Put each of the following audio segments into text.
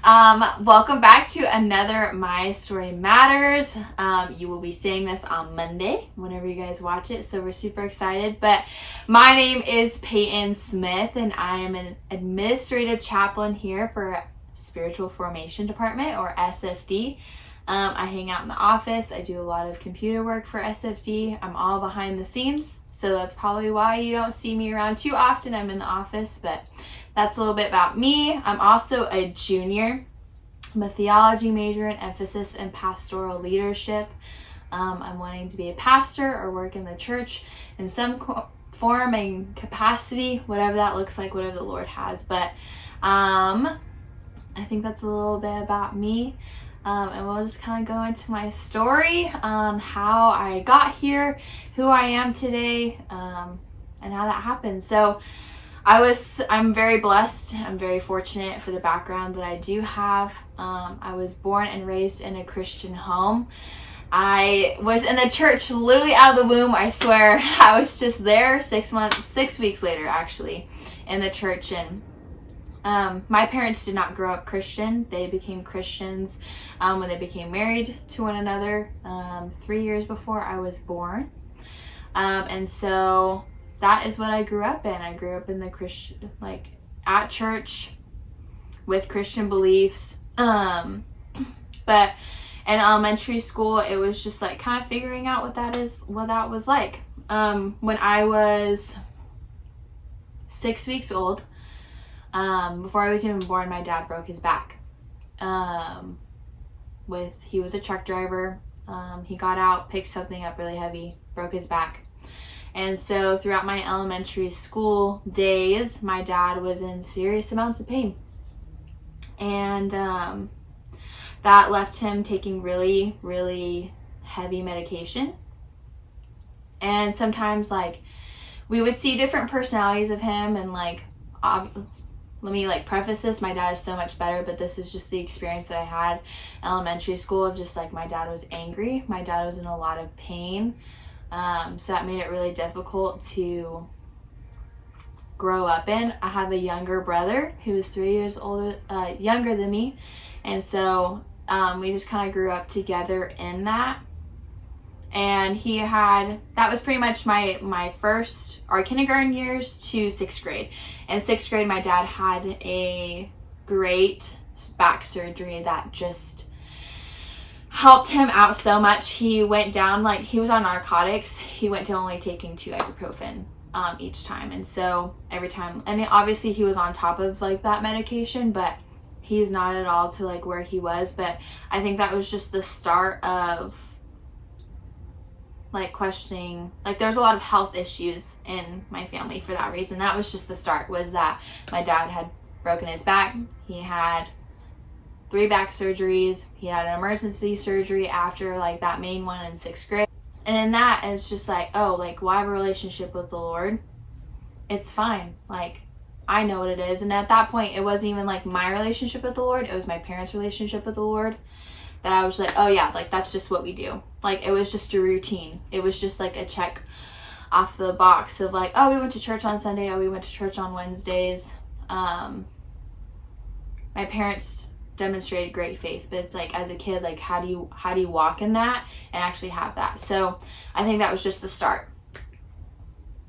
Welcome back to another My Story Matters. You will be seeing this on Monday whenever you guys watch it, so we're super excited. But my name is Peyton Smith, and I am an administrative chaplain here for Spiritual Formation Department, or SFD. I hang out in the office. I do a lot of computer work for SFD. I'm all behind the scenes, so that's probably why you don't see me around too often. I'm in the office, but that's a little bit about me. I'm also a junior. I'm a theology major and emphasis in pastoral leadership. I'm wanting to be a pastor or work in the church in some form and capacity, whatever that looks like, whatever the Lord has. But I think that's a little bit about me. And we'll just kind of go into my story on how I got here, who I am today, and how that happened. So I'm very blessed. I'm very fortunate for the background that I do have. I was born and raised in a Christian home. I was in the church literally out of the womb. I swear, I was just there 6 weeks later, actually, in the church. And my parents did not grow up Christian. They became Christians when they became married to one another 3 years before I was born. And so that is what I grew up in. I grew up in the Christian, at church with Christian beliefs. But in elementary school, it was just kind of figuring out what that was like. When I was 6 weeks old, before I was even born, my dad broke his back. He was a truck driver. He got out, picked something up really heavy, broke his back. And so throughout my elementary school days, my dad was in serious amounts of pain. And that left him taking really, really heavy medication. And sometimes we would see different personalities of him, and let me preface this, my dad is so much better, but this is just the experience that I had in elementary school of just my dad was angry. My dad was in a lot of pain. So that made it really difficult to grow up in. I have a younger brother who is 3 years younger than me. And so we just kind of grew up together in that. And that was pretty much my kindergarten years to 6th grade. In 6th grade, my dad had a great back surgery that just helped him out so much. He went down, he was on narcotics. He went to only taking 2 ibuprofen each time. And so every time, and obviously he was on top of that medication, but he's not at all to where he was. But I think that was just the start of questioning, there's a lot of health issues in my family for that reason. That was just the start, was that my dad had broken his back. He had 3 back surgeries. He had an emergency surgery after that main one in 6th grade. And in that, it's just well, I have a relationship with the Lord. It's fine. I know what it is. And at that point, it wasn't even my relationship with the Lord. It was my parents' relationship with the Lord. That I was oh yeah, that's just what we do. It was just a routine. It was just a check off the box of oh, we went to church on Sunday. Oh, we went to church on Wednesdays. My parents demonstrated great faith, but it's as a kid, how do you walk in that and actually have that? So I think that was just the start.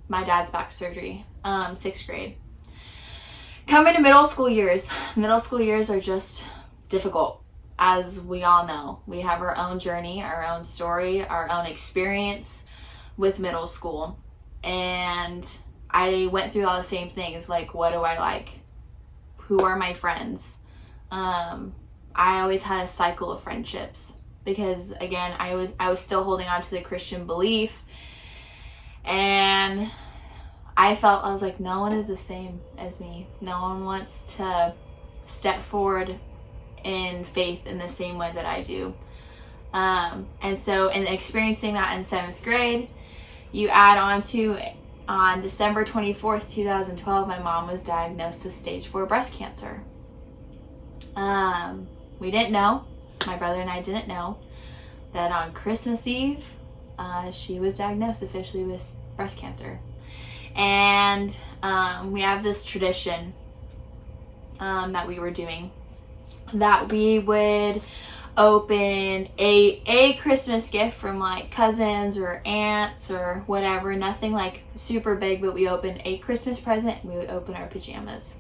My dad's back surgery, 6th grade. Coming to middle school years are just difficult. As we all know, we have our own journey, our own story, our own experience with middle school. And I went through all the same things. What do I like? Who are my friends? I always had a cycle of friendships because, again, I was still holding on to the Christian belief, and I was no one is the same as me. No one wants to step forward in faith in the same way that I do. And so in experiencing that in 7th grade, you add on December 24th, 2012, my mom was diagnosed with stage 4 breast cancer. We didn't know, my brother and I didn't know, that on Christmas Eve, she was diagnosed officially with breast cancer. And we have this tradition that we were doing that we would open a Christmas gift from like cousins or aunts or whatever, nothing like super big, but we opened a Christmas present and we would open our pajamas.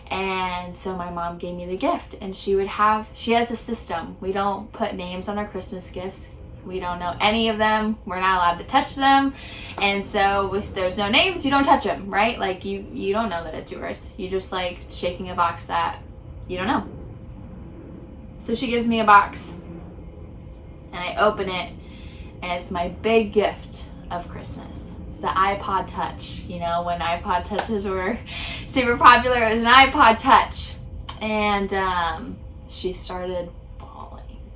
And so my mom gave me the gift, and she has a system. We don't put names on our Christmas gifts. We don't know any of them. We're not allowed to touch them. And so if there's no names, you don't touch them, right? Like you don't know that it's yours. You just like shaking a box that you don't know. So she gives me a box and I open it, and it's my big gift of Christmas. It's the iPod Touch. You know, when iPod Touches were super popular, it was an iPod Touch. And she started bawling,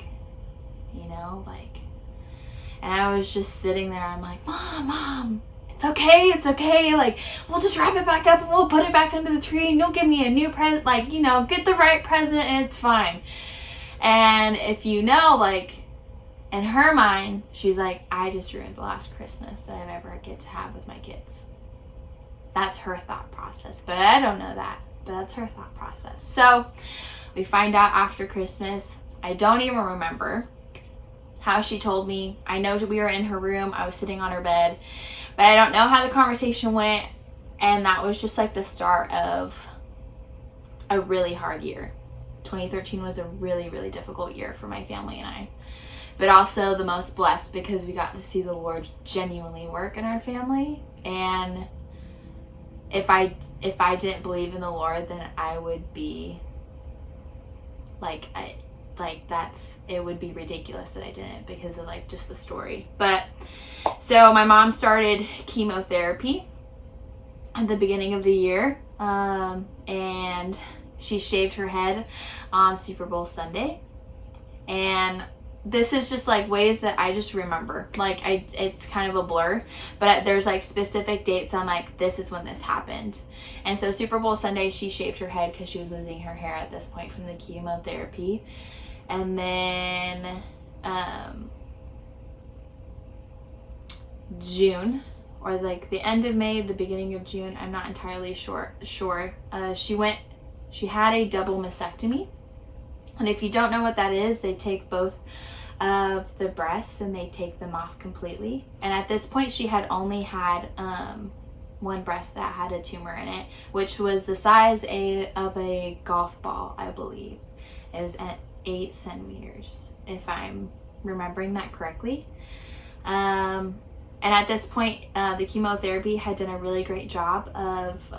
you know, like, and I was just sitting there. I'm like, Mom, it's okay. Like, we'll just wrap it back up and we'll put it back under the tree, and you'll give me a new present, like, you know, get the right present and it's fine. And if you know, like, in her mind, she's like, I just ruined the last Christmas that I ever get to have with my kids. That's her thought process. But I don't know that. But that's her thought process. So we find out after Christmas. I don't even remember how she told me. I know we were in her room. I was sitting on her bed. But I don't know how the conversation went. And that was just like the start of a really hard year. 2013 was a really, really difficult year for my family and I. But also the most blessed, because we got to see the Lord genuinely work in our family. And if I didn't believe in the Lord, then I would be it would be ridiculous that I didn't, because of like just the story. But so my mom started chemotherapy at the beginning of the year, and she shaved her head on Super Bowl Sunday. And this is just like ways that I just remember. Like it's kind of a blur, but there's like specific dates. I'm like, this is when this happened. And so Super Bowl Sunday, she shaved her head because she was losing her hair at this point from the chemotherapy. And then June, or like the end of May, the beginning of June, I'm not entirely sure. She had a double mastectomy. And if you don't know what that is, they take both of the breasts and they take them off completely. And at this point, she had only had one breast that had a tumor in it, which was the size of a golf ball, I believe. It was at 8 centimeters, if I'm remembering that correctly. And at this point, the chemotherapy had done a really great job of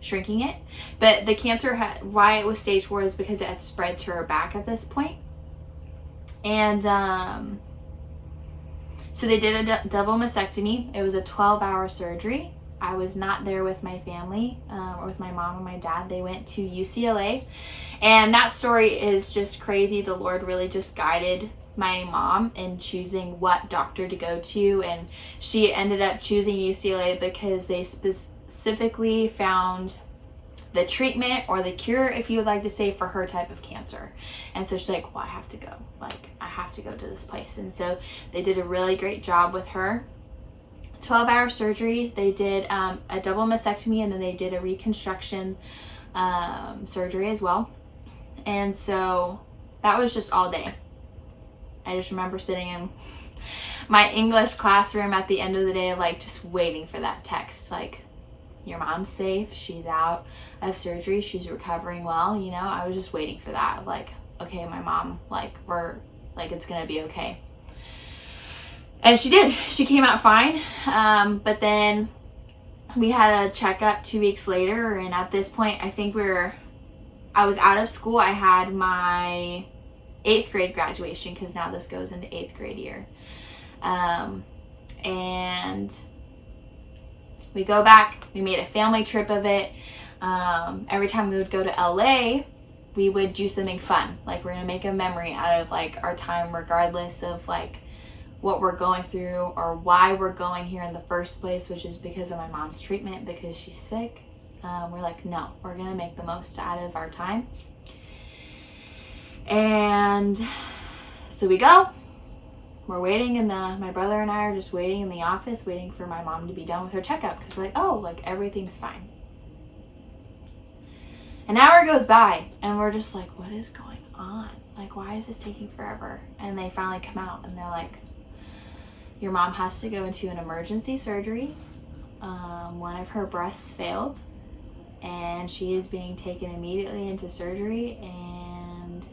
shrinking it, but the cancer why it was stage 4 is because it had spread to her back at this point. And so they did a double mastectomy. It was a 12-hour surgery. I was not there with my family, or with my mom and my dad. They went to UCLA, and that story is just crazy. The Lord really just guided my mom in choosing what doctor to go to, and she ended up choosing UCLA because they specifically found the treatment, or the cure, if you would like to say, for her type of cancer. And so she's like, well, I have to go. Like, I have to go to this place. And so they did a really great job with her. 12-hour surgery. They did a double mastectomy, and then they did a reconstruction surgery as well. And so that was just all day. I just remember sitting in my English classroom at the end of the day, like just waiting for that text, like, your mom's safe, she's out of surgery, she's recovering well, you know. I was just waiting for that, like, okay, my mom, like, it's gonna be okay. And she did. She came out fine. But then we had a checkup 2 weeks later, and at this point, I think I was out of school. I had my 8th grade graduation, because now this goes into 8th grade year. And we go back, we made a family trip of it. Every time we would go to LA, we would do something fun. Like, we're gonna make a memory out of like our time, regardless of like what we're going through or why we're going here in the first place, which is because of my mom's treatment, because she's sick. We're like, no, we're gonna make the most out of our time. And so we go. We're waiting my brother and I are just waiting in the office, waiting for my mom to be done with her checkup, because we're like, oh, like, everything's fine. An hour goes by and we're just like, what is going on? Like, why is this taking forever? And they finally come out and they're like, your mom has to go into an emergency surgery. One of her breasts failed and she is being taken immediately into surgery and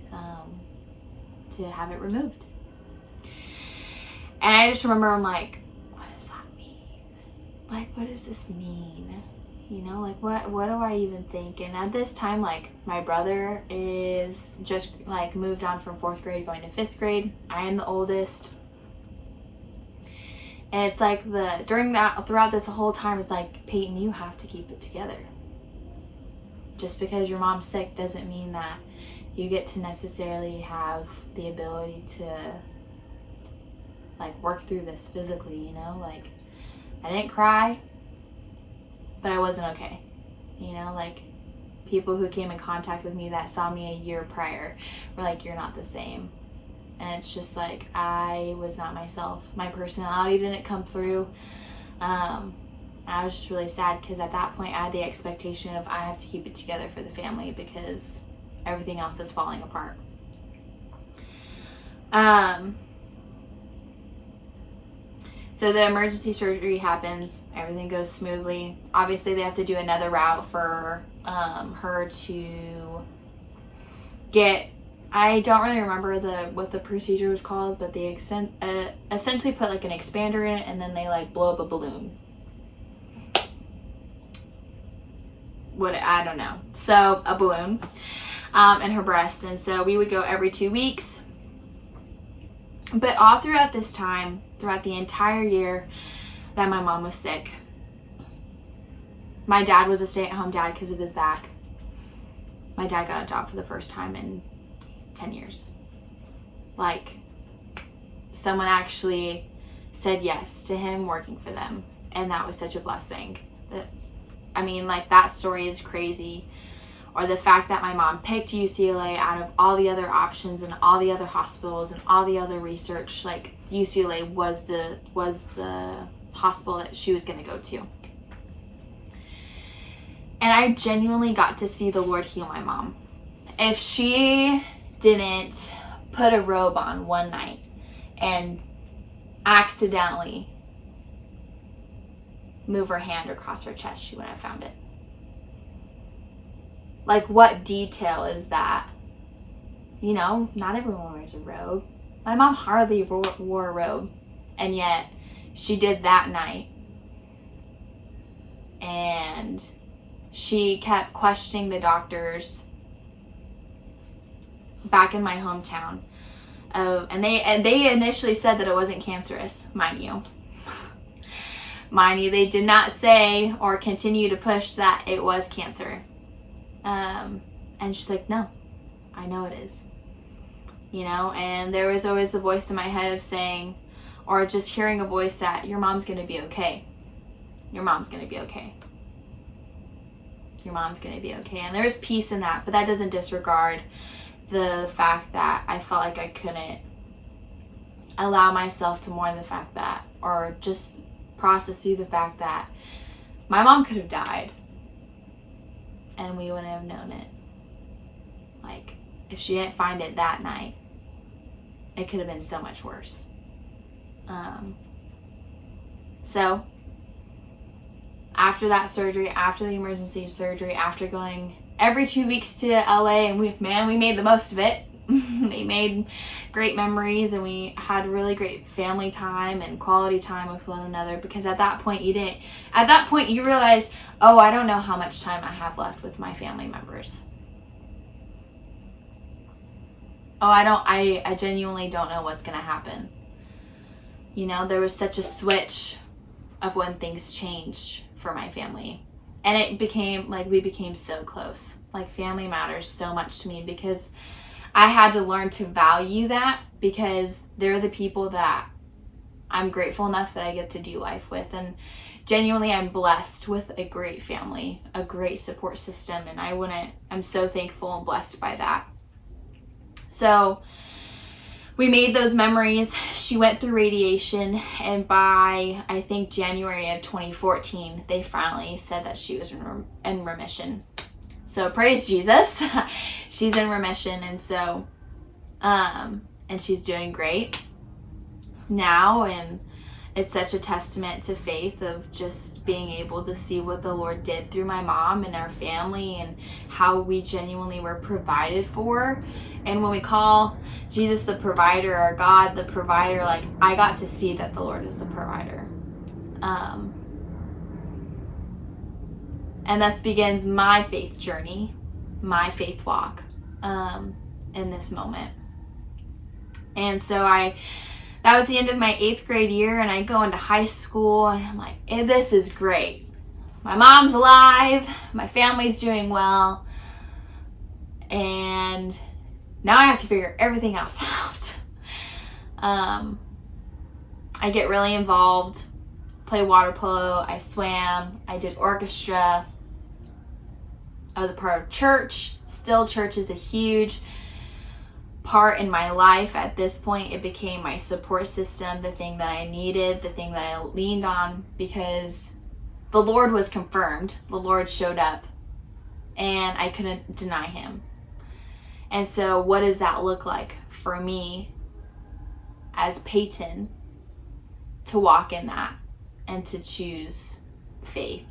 to have it removed. And I just remember, I'm like, what does that mean? Like, what does this mean? You know, like, what do I even think? And at this time, like, my brother is just, like, moved on from 4th grade going to 5th grade. I am the oldest. And it's like throughout this whole time, it's like, Peyton, you have to keep it together. Just because your mom's sick doesn't mean that you get to necessarily have the ability to, like, work through this physically, you know? Like, I didn't cry, but I wasn't okay. You know, like, people who came in contact with me that saw me a year prior were like, you're not the same. And it's just like, I was not myself. My personality didn't come through. I was just really sad because at that point I had the expectation of I have to keep it together for the family because everything else is falling apart. So the emergency surgery happens, everything goes smoothly. Obviously they have to do another route for her to get, I don't really remember what the procedure was called, but they essentially put like an expander in it and then they like blow up a balloon. I don't know. So a balloon in her breast. And so we would go every 2 weeks. But all throughout this time, throughout the entire year that my mom was sick, my dad was a stay-at-home dad because of his back. My dad got a job for the first time in 10 years. Like, someone actually said yes to him working for them. And that was such a blessing. I mean, like, that story is crazy. Or the fact that my mom picked UCLA out of all the other options and all the other hospitals and all the other research. Like, UCLA was the hospital that she was going to go to. And I genuinely got to see the Lord heal my mom. If she didn't put a robe on one night and accidentally move her hand across her chest, she wouldn't have found it. Like, what detail is that? You know, not everyone wears a robe. My mom hardly wore a robe, and yet she did that night. And she kept questioning the doctors back in my hometown. And they initially said that it wasn't cancerous, mind you. Mind you, they did not say or continue to push that it was cancer. And she's like, no, I know it is. You know, and there was always the voice in my head of saying, or just hearing a voice that your mom's going to be okay. Your mom's going to be okay. Your mom's going to be okay. And there's peace in that, but that doesn't disregard the fact that I felt like I couldn't allow myself to mourn the fact that, or just process through the fact that my mom could have died and we wouldn't have known it. Like, if she didn't find it that night, it could have been so much worse. So after that surgery, after the emergency surgery, after going every 2 weeks to LA, and we made the most of it. We made great memories and we had really great family time and quality time with one another, because at that point you realize, oh, I don't know how much time I have left with my family members. Oh, I genuinely don't know what's going to happen. You know, there was such a switch of when things changed for my family. And it became, like, we became so close. Like, family matters so much to me because I had to learn to value that, because they're the people that I'm grateful enough that I get to do life with. And genuinely, I'm blessed with a great family, a great support system. And I'm so thankful and blessed by that. So we made those memories. She went through radiation, and by, I think, January of 2014, they finally said that she was in remission. So praise Jesus. She's in remission, and so and she's doing great now, and it's such a testament to faith of just being able to see what the Lord did through my mom and our family, and how we genuinely were provided for. And when we call Jesus the provider, or God the provider, like, I got to see that the Lord is the provider. And thus begins my faith journey, my faith walk, in this moment. And so that was the end of my 8th grade year, and I go into high school, and I'm like, hey, this is great. My mom's alive, my family's doing well, and now I have to figure everything else out. I get really involved, play water polo, I swam, I did orchestra, I was a part of church. Still, church is a huge part in my life. At this point, it became my support system, the thing that I needed, the thing that I leaned on, because the Lord was confirmed. The Lord showed up, and I couldn't deny him. And so what does that look like for me as Peyton to walk in that and to choose faith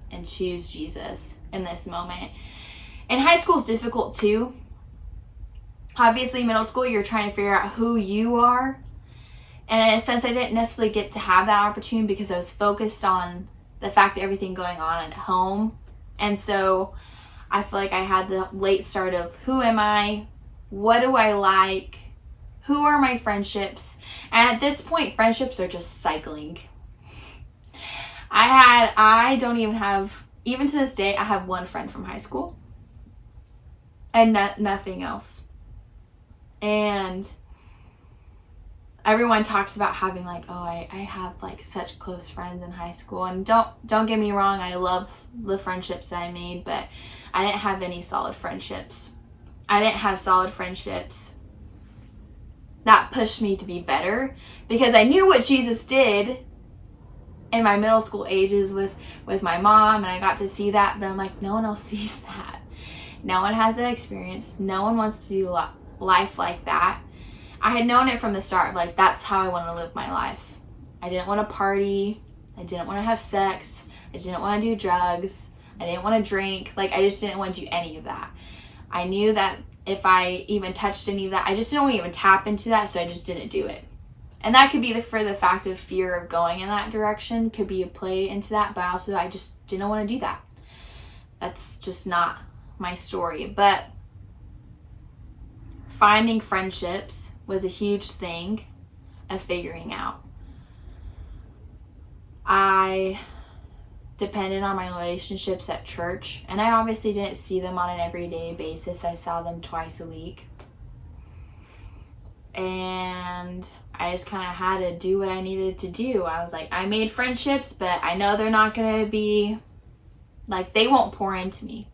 and choose Jesus in this moment? And high school is difficult too. Obviously, middle school, you're trying to figure out who you are. And in a sense, I didn't necessarily get to have that opportunity because I was focused on the fact that everything going on at home. And so I feel like I had the late start of, who am I? What do I like? Who are my friendships? And at this point, friendships are just cycling. I don't even have, even to this day, I have one friend from high school. And nothing else. And everyone talks about having like, oh, I have like such close friends in high school. And don't get me wrong, I love the friendships that I made, but I didn't have any solid friendships. I didn't have solid friendships that pushed me to be better, because I knew what Jesus did in my middle school ages with my mom, and I got to see that, but I'm like, no one else sees that. No one has that experience. No one wants to do life like that. I had known it from the start, like, that's how I want to live my life. I didn't want to party. I didn't want to have sex. I didn't want to do drugs. I didn't want to drink. Like, I just didn't want to do any of that. I knew that if I even touched any of that, I just didn't want to even tap into that, so I just didn't do it. And that could be for the fact of fear of going in that direction, could be a play into that, but also I just didn't want to do that. That's just not my story. But finding friendships was a huge thing of figuring out. I depended on my relationships at church, and I obviously didn't see them on an everyday basis. I saw them twice a week. And I just kind of had to do what I needed to do. I was like, I made friendships, but I know they're not going to be, like, they won't pour into me.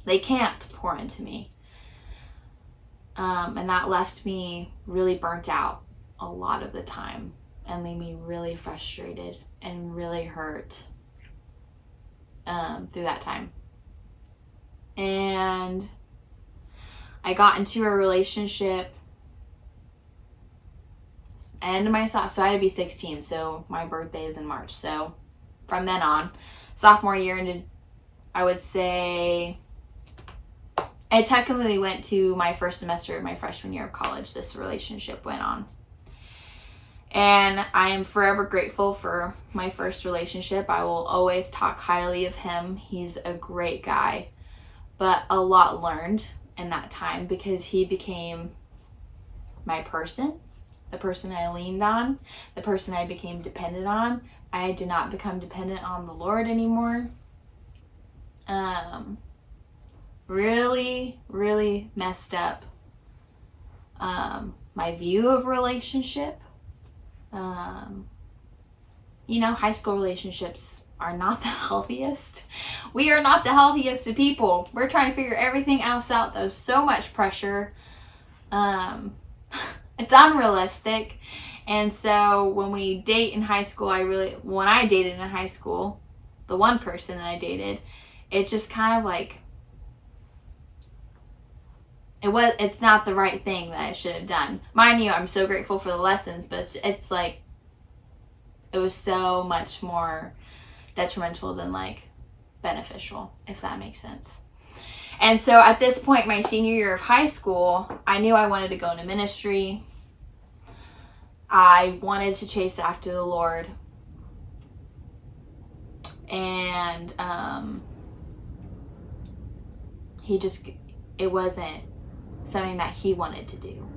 They can't pour into me. And that left me really burnt out a lot of the time, and made me really frustrated and really hurt through that time. And I got into a relationship end of my so I had to be 16, so my birthday is in March. So from then on, sophomore year into, I would say, I technically went to my first semester of my freshman year of college. This relationship went on. And I am forever grateful for my first relationship. I will always talk highly of him. He's a great guy. But a lot learned in that time, because he became my person, the person I leaned on, the person I became dependent on. I did not become dependent on the Lord anymore. Really, really messed up my view of relationship. High school relationships are not the healthiest. We are not the healthiest of people. We're trying to figure everything else out. There's so much pressure. It's unrealistic. And so when we date in high school, when I dated in high school, the one person that I dated, it just kind of like, it's not the right thing that I should have done. Mind you, I'm so grateful for the lessons, but it's like, it was so much more detrimental than like beneficial, if that makes sense. And so at this point, my senior year of high school, I knew I wanted to go into ministry. I wanted to chase after the Lord. And it wasn't something that he wanted to do.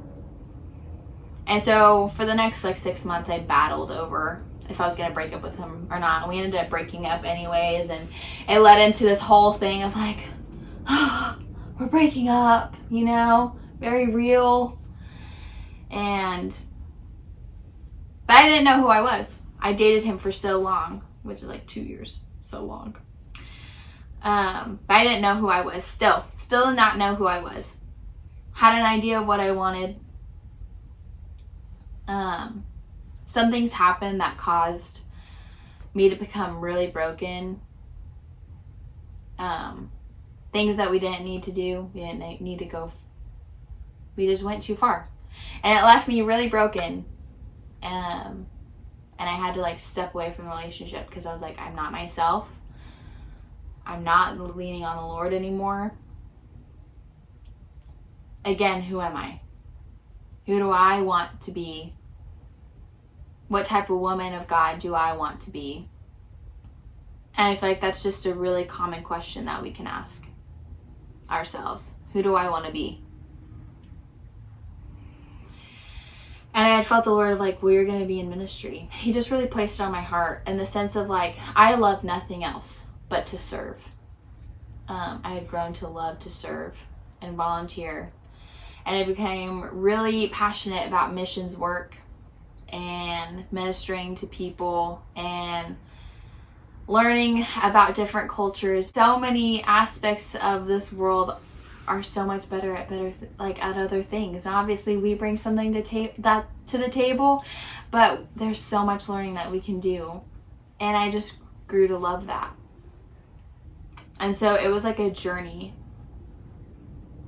And so for the next like 6 months, I battled over if I was going to break up with him or not. And we ended up breaking up anyways. And it led into this whole thing of like, oh, we're breaking up, you know, very real. But I didn't know who I was. I dated him for so long, which is like 2 years, so long. But I didn't know who I was. Still did not know who I was. Had an idea of what I wanted. Some things happened that caused me to become really broken. Things that we didn't need to do. We didn't need to go. We just went too far. And it left me really broken. And I had to like step away from the relationship because I was like, I'm not myself. I'm not leaning on the Lord anymore. Again, who am I? Who do I want to be? What type of woman of God do I want to be? And I feel like that's just a really common question that we can ask ourselves. Who do I want to be? And I had felt the Lord of like, well, you're going to be in ministry. He just really placed it on my heart in the sense of like, I love nothing else but to serve. I had grown to love to serve and volunteer. And I became really passionate about missions work and ministering to people and learning about different cultures. So many aspects of this world are so much better at other things. And obviously we bring something to the table, but there's so much learning that we can do. And I just grew to love that. And so it was like a journey.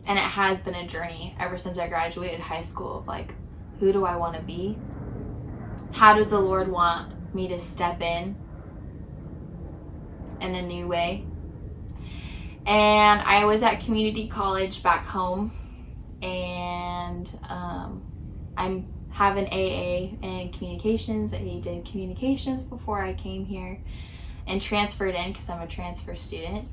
And it has been a journey ever since I graduated high school of like, who do I want to be? How does the Lord want me to step in a new way? And I was at community college back home, and I have an AA in communications. I did communications before I came here and transferred in because I'm a transfer student.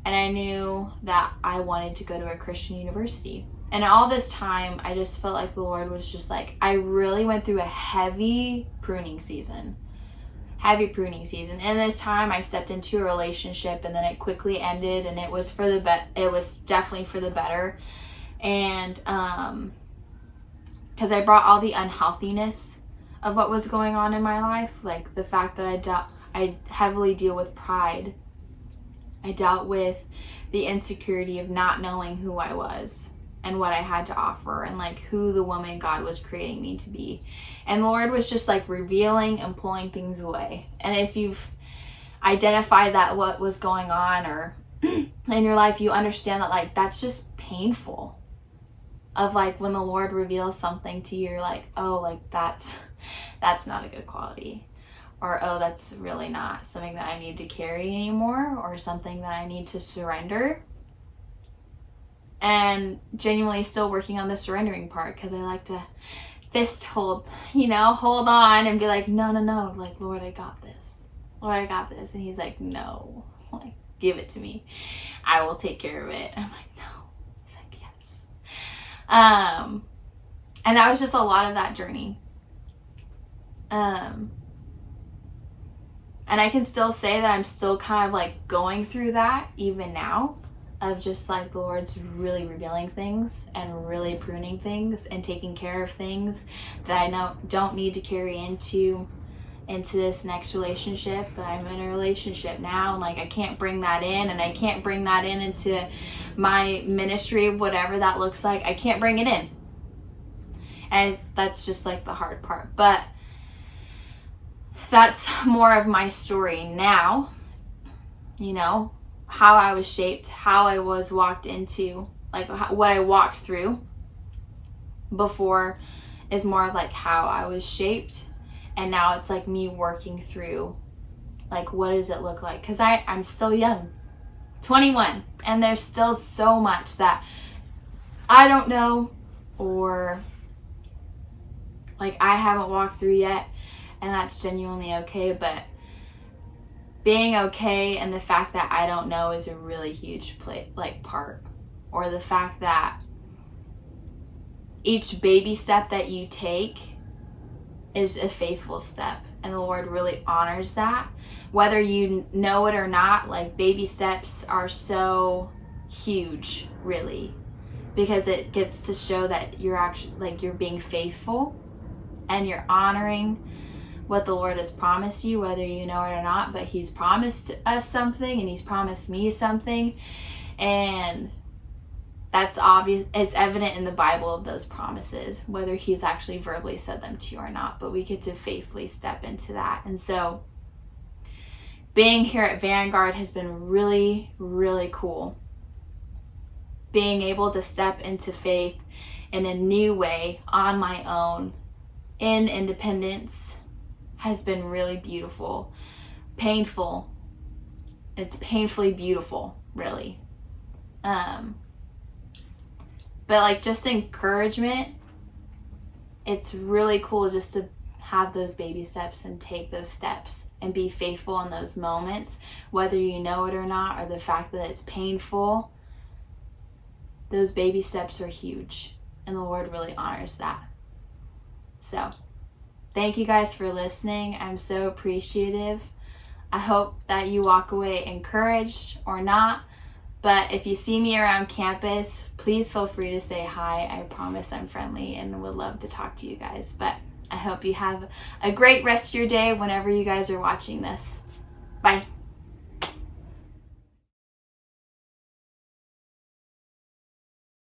And I knew that I wanted to go to a Christian university. And all this time, I just felt like the Lord was just like, I really went through a heavy pruning season. And this time I stepped into a relationship and then it quickly ended, and it was it was definitely for the better. And because I brought all the unhealthiness of what was going on in my life, like the fact that I heavily deal with pride. I dealt with the insecurity of not knowing who I was and what I had to offer and like who the woman God was creating me to be. And the Lord was just like revealing and pulling things away. And if you've identified that what was going on or in your life, you understand that like that's just painful. Of like when the Lord reveals something to you, you're like, oh, like that's not a good quality. Or, oh, that's really not something that I need to carry anymore, or something that I need to surrender. And genuinely still working on the surrendering part, because I like to fist hold on and be like, no, like, Lord, I got this. And he's like, no, like, give it to me. I will take care of it. And I'm like, no. He's like, yes. And that was just a lot of that journey. And I can still say that I'm still kind of like going through that even now, of just like the Lord's really revealing things and really pruning things and taking care of things that I don't need to carry into this next relationship. But I'm in a relationship now, and like I can't bring that in, and I can't bring that into my ministry, whatever that looks like. I can't bring it in. And that's just like the hard part. But that's more of my story now. you know, how I was shaped, how I was walked into, like what I walked through before is more like how I was shaped. And now it's like me working through, like, what does it look like? Because I'm still young, 21, and there's still so much that I don't know, or like I haven't walked through yet, and that's genuinely okay. But being okay and the fact that I don't know is a really huge part, or the fact that each baby step that you take is a faithful step, and the Lord really honors that, whether you know it or not. Like, baby steps are so huge, really, because it gets to show that you're actually, like, you're being faithful and you're honoring what the Lord has promised you, whether you know it or not. But He's promised us something, and He's promised me something, and that's obvious. It's evident in the Bible of those promises, whether He's actually verbally said them to you or not. But we get to faithfully step into that. And so being here at Vanguard has been really, really cool. Being able to step into faith in a new way on my own in independence has been really beautiful. Painful. It's painfully beautiful, really. But like, just encouragement, it's really cool just to have those baby steps and take those steps and be faithful in those moments, whether you know it or not, or the fact that it's painful. Those baby steps are huge, and the Lord really honors that. So thank you guys for listening. I'm so appreciative. I hope that you walk away encouraged or not. But if you see me around campus, please feel free to say hi. I promise I'm friendly and would love to talk to you guys. But I hope you have a great rest of your day whenever you guys are watching this. Bye.